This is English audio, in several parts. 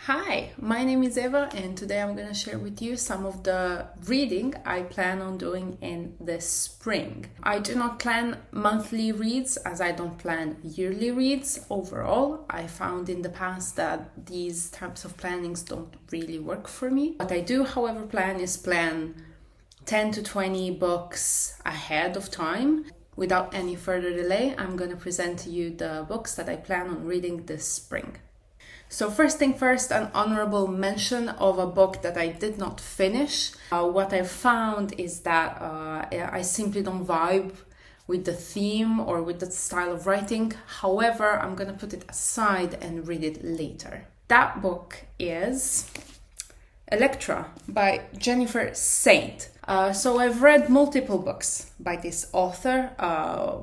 Hi, my name is Eva and today I'm going to share with you some of the reading I plan on doing in the spring. I do not plan monthly reads as I don't plan yearly reads overall. I found in the past that these types of plannings don't really work for me. What I do, however, plan 10 to 20 books ahead of time. Without any further delay, I'm going to present to you the books that I plan on reading this spring. So first thing first, an honorable mention of a book that I did not finish. What I found is that I simply don't vibe with the theme or with the style of writing. However, I'm going to put it aside and read it later. That book is Elektra by Jennifer Saint. So I've read multiple books by this author.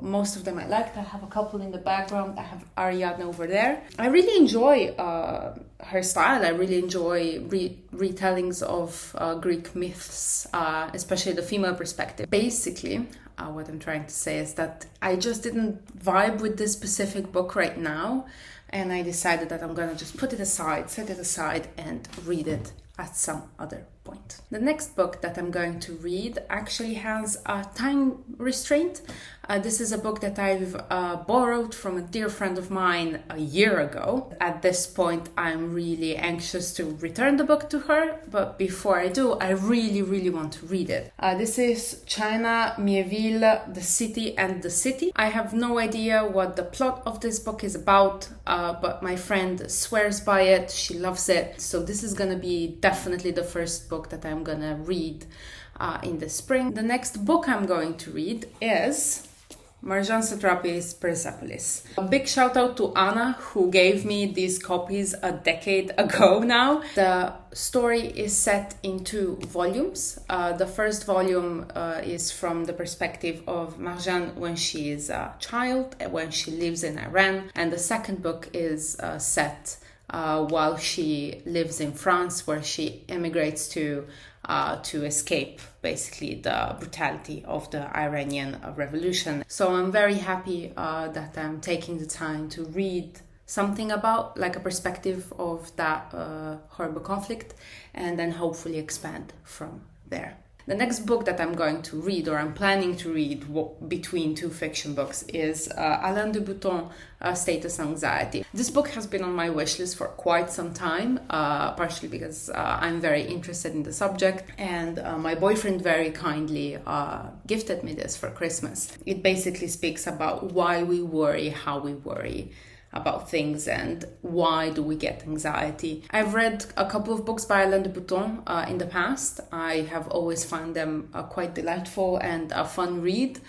Most of them I liked. I have a couple in the background. I have Ariadne over there. I really enjoy her style. I really enjoy retellings of Greek myths, especially the female perspective. Basically, what I'm trying to say is that I just didn't vibe with this specific book right now, and I decided that I'm gonna just put it aside, set it aside, and read it at some other point. The next book that I'm going to read actually has a time restraint. This is a book that I've borrowed from a dear friend of mine a year ago. At this point, I'm really anxious to return the book to her, but before I do, I really want to read it. This is China, Miéville, The City and the City. I have no idea what the plot of this book is about, but my friend swears by it. She loves it. So this is gonna be definitely the first book that I'm gonna read in the spring. The next book I'm going to read is Marjane Satrapi's Persepolis. A big shout out to Anna, who gave me these copies a decade ago now. The story is set in 2 volumes. The first volume is from the perspective of Marjane when she is a child, when she lives in Iran. And the second book is set while she lives in France, where she emigrates to escape basically the brutality of the Iranian revolution. So I'm very happy that I'm taking the time to read something about like a perspective of that horrible conflict and then hopefully expand from there. The next book that I'm going to read, or I'm planning to read between 2 fiction books, is Alain de Bhuton, Status Anxiety. This book has been on my wish list for quite some time, partially because I'm very interested in the subject, and my boyfriend very kindly gifted me this for Christmas. It basically speaks about why we worry, how we worry about things, and why do we get anxiety. I've read a couple of books by Alain de Bhuton in the past. I have always found them quite delightful and a fun read.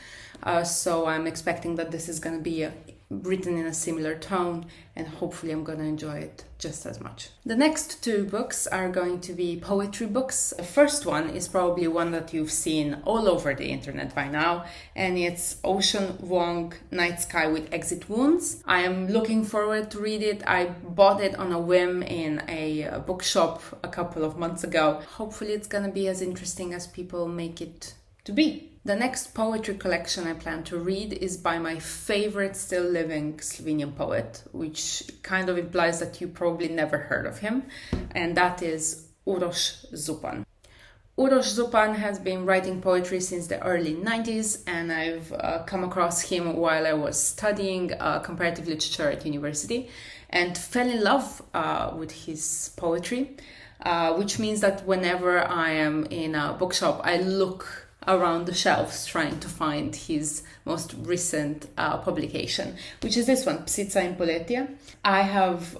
So I'm expecting that this is going to be written in a similar tone, and hopefully I'm going to enjoy it just as much. The next 2 books are going to be poetry books. The first one is probably one that you've seen all over the internet by now, and it's Ocean Vuong, Night Sky with Exit Wounds. I am looking forward to read it. I bought it on a whim in a bookshop a couple of months ago. Hopefully it's going to be as interesting as people make it to be. The next poetry collection I plan to read is by my favorite still living Slovenian poet, which kind of implies that you probably never heard of him, and that is Uroš Zupan. Uroš Zupan has been writing poetry since the early 90s, and I've come across him while I was studying comparative literature at university and fell in love with his poetry, which means that whenever I am in a bookshop, I look around the shelves trying to find his most recent publication, which is this one, Psica and poletje. I have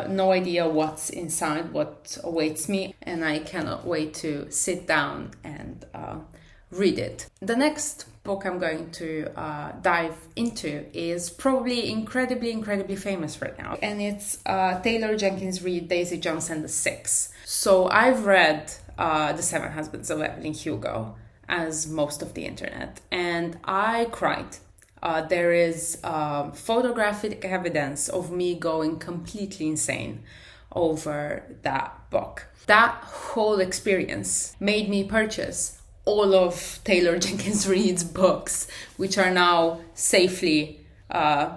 no idea what's inside, what awaits me, and I cannot wait to sit down and read it. The next book I'm going to dive into is probably incredibly famous right now, and it's Taylor Jenkins Reid, Daisy Jones and the Six. So I've read The 7 Husbands of Evelyn Hugo, as most of the internet, and I cried. There is photographic evidence of me going completely insane over that book. That whole experience made me purchase all of Taylor Jenkins Reid's books, which are now safely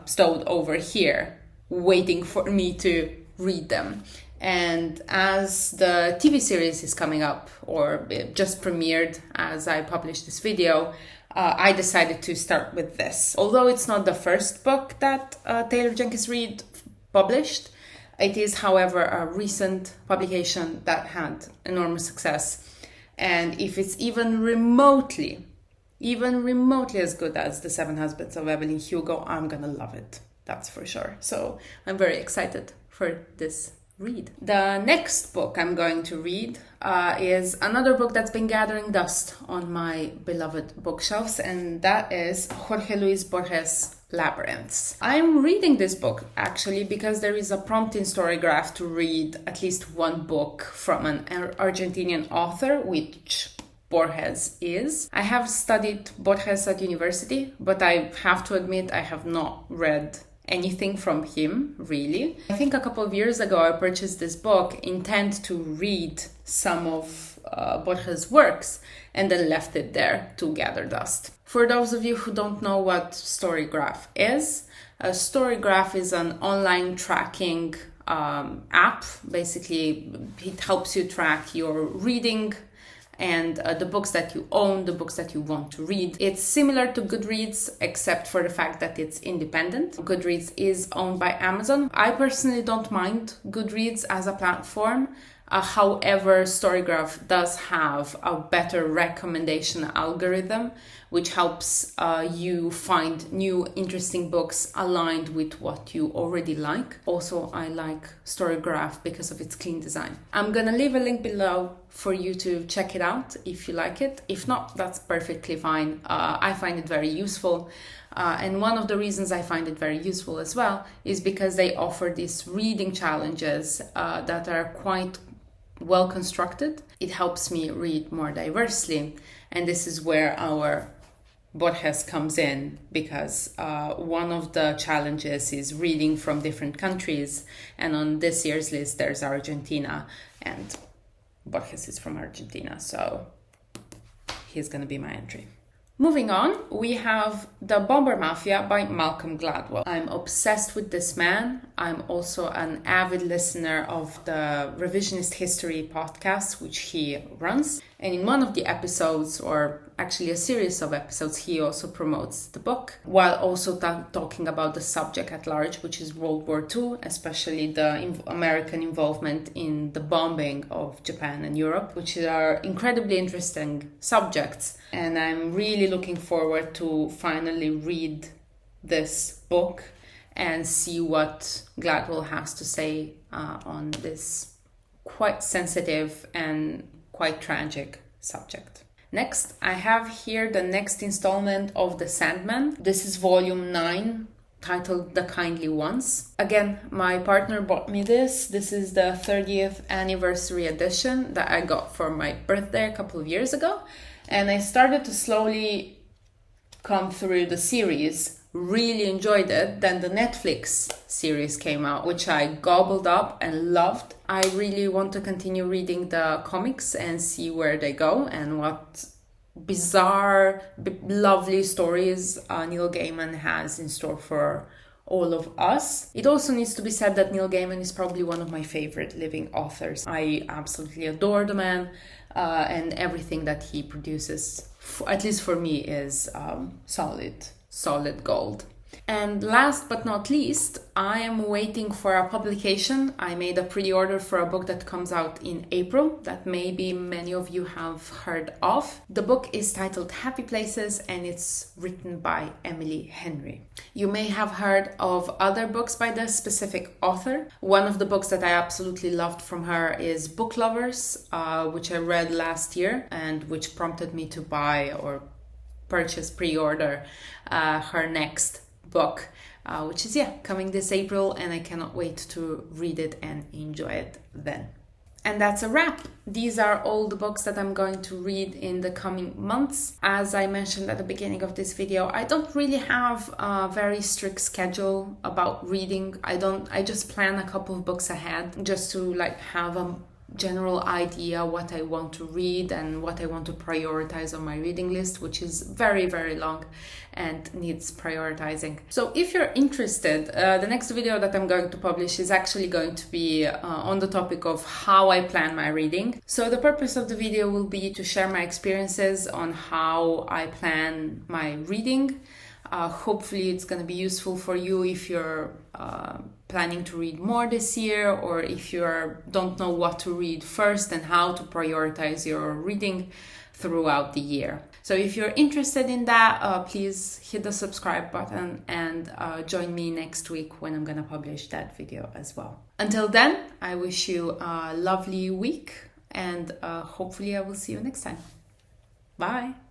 stowed over here, waiting for me to read them. And as the TV series is coming up, or it just premiered as I published this video, I decided to start with this. Although it's not the first book that Taylor Jenkins Reid published, it is, however, a recent publication that had enormous success. And if it's even remotely as good as The Seven Husbands of Evelyn Hugo, I'm gonna love it. That's for sure. So I'm very excited for this read. The next book I'm going to read is another book that's been gathering dust on my beloved bookshelves, and that is Jorge Luis Borges' Labyrinths. I'm reading this book actually because there is a prompt in Storygraph to read at least one book from an Argentinian author, which Borges is. I have studied Borges at university, but I have to admit I have not read anything from him, really. I think a couple of years ago I purchased this book intent to read some of Borges' works and then left it there to gather dust. For those of you who don't know what Storygraph is, Storygraph is an online tracking app. Basically, it helps you track your reading and the books that you own, the books that you want to read. It's similar to Goodreads, except for the fact that it's independent. Goodreads is owned by Amazon. I personally don't mind Goodreads as a platform. However, Storygraph does have a better recommendation algorithm, which helps you find new interesting books aligned with what you already like. Also, I like Storygraph because of its clean design. I'm gonna leave a link below for you to check it out if you like it. If not, that's perfectly fine. I find it very useful. And one of the reasons I find it very useful as well is because they offer these reading challenges that are quite well constructed. It helps me read more diversely, and this is where our Borges comes in, because one of the challenges is reading from different countries, and on this year's list there's Argentina, and Borges is from Argentina, so he's gonna be my entry. Moving on, we have The Bomber Mafia by Malcolm Gladwell. I'm obsessed with this man. I'm also an avid listener of the Revisionist History podcast, which he runs. And in one of the episodes, or actually a series of episodes, he also promotes the book, while also talking about the subject at large, which is World War II, especially the American involvement in the bombing of Japan and Europe, which are incredibly interesting subjects. And I'm really looking forward to finally read this book and see what Gladwell has to say on this quite sensitive and quite tragic subject. Next, I have here the next installment of The Sandman. This is volume 9, titled The Kindly Ones. Again, my partner bought me this. This is the 30th anniversary edition that I got for my birthday a couple of years ago. And I started to slowly come through the series, really enjoyed it. Then the Netflix series came out, which I gobbled up and loved. I really want to continue reading the comics and see where they go and what bizarre, lovely stories Neil Gaiman has in store for all of us. It also needs to be said that Neil Gaiman is probably one of my favorite living authors. I absolutely adore the man, and everything that he produces, at least for me, is solid gold. And last but not least, I am waiting for a publication. I made a pre-order for a book that comes out in April that maybe many of you have heard of. The book is titled Happy Places and it's written by Emily Henry. You may have heard of other books by this specific author. One of the books that I absolutely loved from her is Book Lovers, which I read last year and which prompted me to buy or purchase, pre-order her next book, which is coming this April, and I cannot wait to read it and enjoy it then. And that's a wrap. These are all the books that I'm going to read in the coming months. As I mentioned at the beginning of this video, I don't really have a very strict schedule about reading. I just plan a couple of books ahead just to have a general idea what I want to read and what I want to prioritize on my reading list, which is very, very long and needs prioritizing. So if you're interested, the next video that I'm going to publish is actually going to be on the topic of how I plan my reading. So the purpose of the video will be to share my experiences on how I plan my reading. Hopefully it's going to be useful for you if you're planning to read more this year, or if you don't know what to read first and how to prioritize your reading throughout the year. So if you're interested in that, please hit the subscribe button and join me next week when I'm going to publish that video as well. Until then, I wish you a lovely week, and hopefully I will see you next time. Bye!